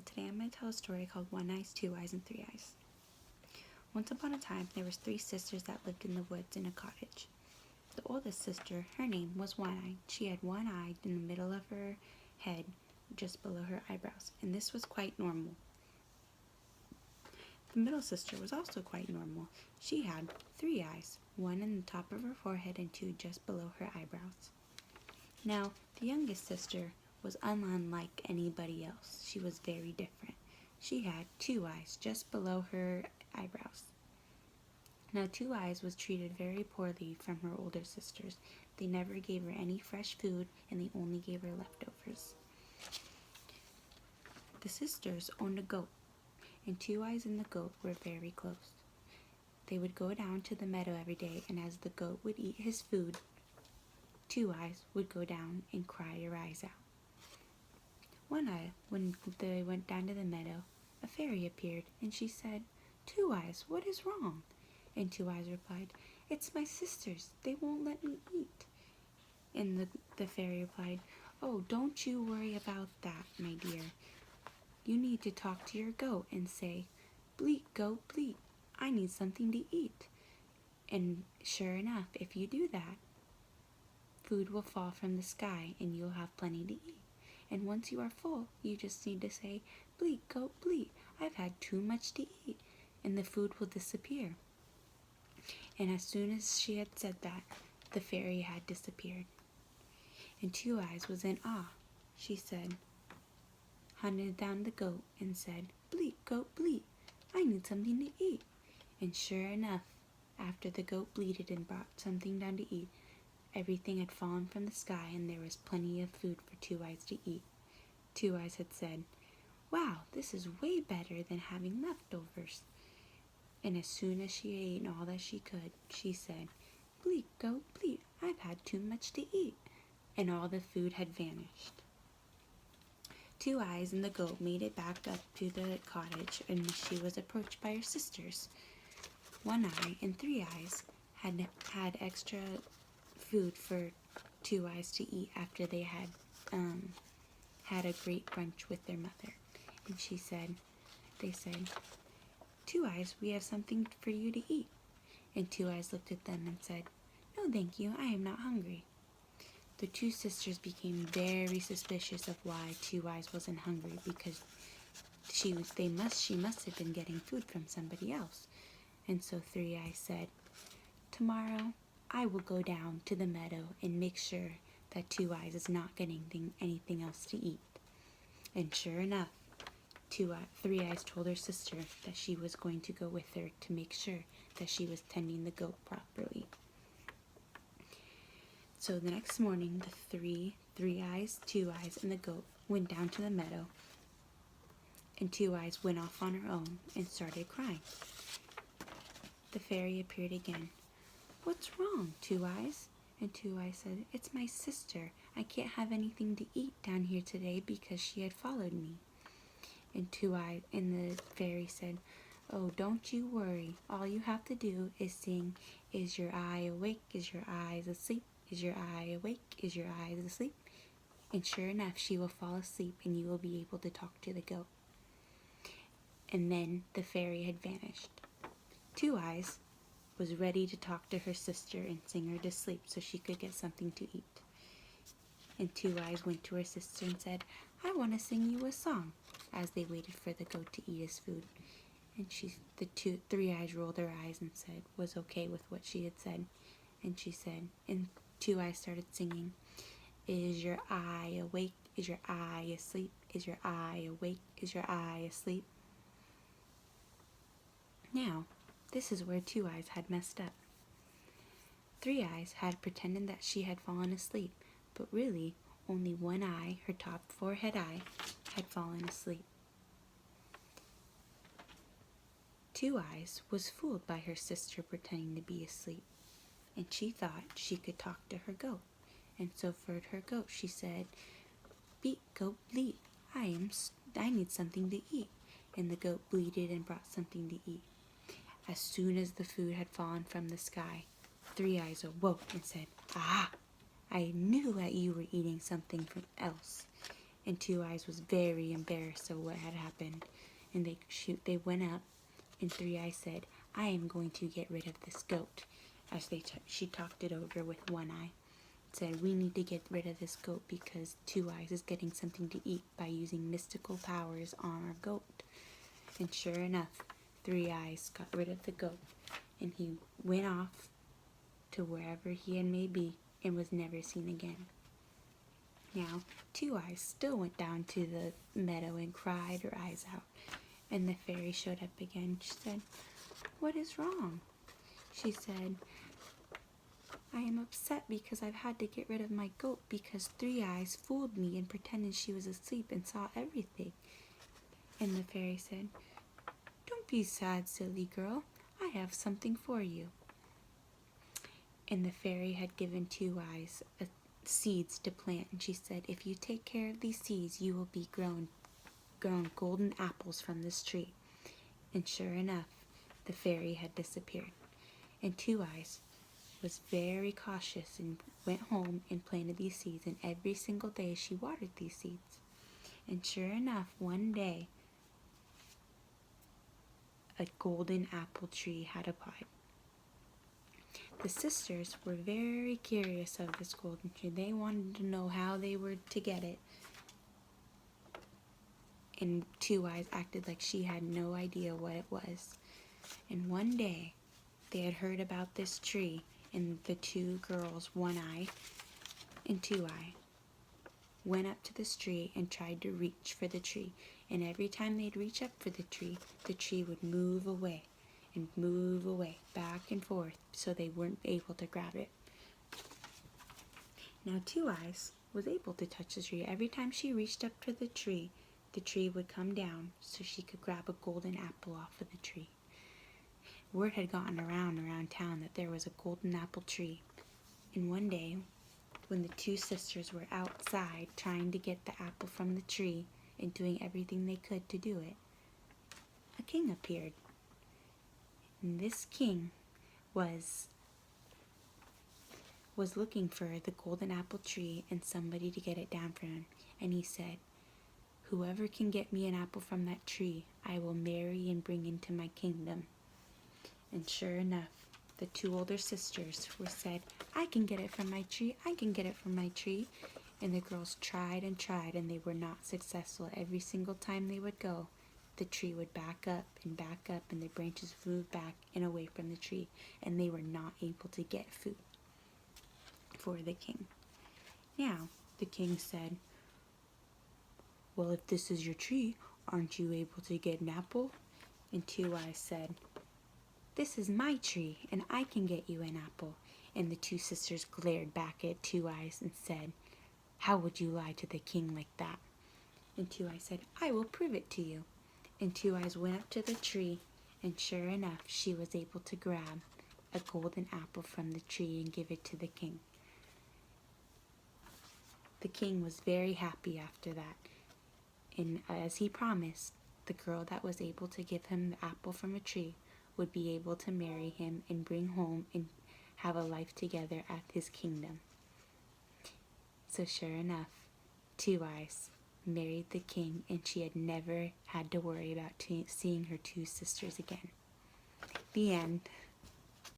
Today I'm going to tell a story called One Eyes, Two Eyes, and Three Eyes. Once upon a time, there was three sisters that lived in the woods in a cottage. The oldest sister, her name was One Eye. She had one eye in the middle of her head, just below her eyebrows, and this was quite normal. The middle sister was also quite normal. She had three eyes, one in the top of her forehead and two just below her eyebrows. Now, the youngest sister was unlike anybody else. She was very different. She had two eyes just below her eyebrows. Now, Two Eyes was treated very poorly from her older sisters. They never gave her any fresh food, and they only gave her leftovers. The sisters owned a goat, and Two Eyes and the goat were very close. They would go down to the meadow every day, and as the goat would eat his food, Two Eyes would go down and cry her eyes out. One Eye, when they went down to the meadow, a fairy appeared, and she said, "Two Eyes, what is wrong?" And Two Eyes replied, "It's my sisters. They won't let me eat." And the fairy replied, "Oh, don't you worry about that, my dear. You need to talk to your goat and say, 'Bleat, goat, bleat. I need something to eat.' And sure enough, if you do that, food will fall from the sky and you'll have plenty to eat. And once you are full, you just need to say, 'Bleat, goat, bleat. I've had too much to eat,' and the food will disappear." And as soon as she had said that, the fairy had disappeared. And Two Eyes was in awe. She hunted down the goat and said, "Bleat, goat, bleat. I need something to eat." And sure enough, after the goat bleated and brought something down to eat, everything had fallen from the sky and there was plenty of food for Two Eyes to eat. Two Eyes had said, "Wow, this is way better than having leftovers." And as soon as she had eaten all that she could, she said, "Bleat, goat, bleat. I've had too much to eat." And all the food had vanished. Two Eyes and the goat made it back up to the cottage, and she was approached by her sisters. One Eye and Three Eyes had extra food for Two Eyes to eat after they had had a great brunch with their mother. And they said, "Two Eyes, we have something for you to eat." And Two Eyes looked at them and said, "No, thank you, I am not hungry." The two sisters became very suspicious of why Two Eyes wasn't hungry, because she must have been getting food from somebody else. And so Three Eyes said, "Tomorrow I will go down to the meadow and make sure that Two Eyes is not getting anything else to eat." And sure enough, Three Eyes told her sister that she was going to go with her to make sure that she was tending the goat properly. So the next morning, the Three Eyes, Two Eyes, and the goat went down to the meadow, and Two Eyes went off on her own and started crying. The fairy appeared again. "What's wrong, Two Eyes?" And Two Eyes said, "It's my sister. I can't have anything to eat down here today because she had followed me." And the fairy said, "Oh, don't you worry. All you have to do is sing, 'Is your eye awake? Is your eyes asleep? Is your eye awake? Is your eyes asleep?' And sure enough, she will fall asleep and you will be able to talk to the goat." And then the fairy had vanished. Two Eyes was ready to talk to her sister and sing her to sleep so she could get something to eat. And Two Eyes went to her sister and said, "I want to sing you a song," as they waited for the goat to eat his food. And Three Eyes rolled her eyes and was okay with what she had said. And Two Eyes started singing, "Is your eye awake? Is your eye asleep? Is your eye awake? Is your eye asleep?" Now, this is where Two Eyes had messed up. Three Eyes had pretended that she had fallen asleep, but really only one eye, her top forehead eye, had fallen asleep. Two Eyes was fooled by her sister pretending to be asleep, and she thought she could talk to her goat. And so for her goat she said, "Beat, goat, bleat. I need something to eat." And the goat bleated and brought something to eat. As soon as the food had fallen from the sky, Three Eyes awoke and said, "Ah, I knew that you were eating something else." And Two Eyes was very embarrassed of what had happened. And they went up, and Three Eyes said, "I am going to get rid of this goat." As she talked it over with One Eye, said, "We need to get rid of this goat because Two Eyes is getting something to eat by using mystical powers on our goat." And sure enough, Three Eyes got rid of the goat, and he went off to wherever he may be and was never seen again. Now, Two Eyes still went down to the meadow and cried her eyes out. And the fairy showed up again. She said, "What is wrong?" She said, "I am upset because I've had to get rid of my goat because Three Eyes fooled me and pretended she was asleep and saw everything." And the fairy said, "Don't be sad, silly girl. I have something for you." And the fairy had given Two Eyes seeds to plant, and she said, "If you take care of these seeds, you will be grown golden apples from this tree." And sure enough, the fairy had disappeared. And Two Eyes was very cautious and went home and planted these seeds, and every single day she watered these seeds. And sure enough, one day a golden apple tree had appeared. The sisters were very curious of this golden tree. They wanted to know how they were to get it. And Two Eyes acted like she had no idea what it was. And one day, they had heard about this tree, and the two girls, One Eye and Two Eye, went up to this tree and tried to reach for the tree. And every time they'd reach up for the tree would move away and move away, back and forth, so they weren't able to grab it. Now Two Eyes was able to touch the tree. Every time she reached up to the tree would come down so she could grab a golden apple off of the tree. Word had gotten around town that there was a golden apple tree. And one day, when the two sisters were outside trying to get the apple from the tree and doing everything they could to do it, a king appeared. And this king was looking for the golden apple tree and somebody to get it down for him. And he said, "Whoever can get me an apple from that tree, I will marry and bring into my kingdom." And sure enough, the two older sisters were said, "I can get it from my tree, I can get it from my tree." And the girls tried and tried, and they were not successful. Every single time they would go, the tree would back up, and the branches would move back and away from the tree, and they were not able to get food for the king. Now, the king said, "Well, if this is your tree, aren't you able to get an apple?" And Two Eyes said, "This is my tree, and I can get you an apple." And the two sisters glared back at Two Eyes and said, "How would you lie to the king like that?" And Two Eyes said, "I will prove it to you." And Two Eyes went up to the tree, and sure enough, she was able to grab a golden apple from the tree and give it to the king. The king was very happy after that, and as he promised, the girl that was able to give him the apple from a tree would be able to marry him and bring home and have a life together at his kingdom. So sure enough, Two Eyes married the king, and she had never had to worry about seeing her two sisters again. The end.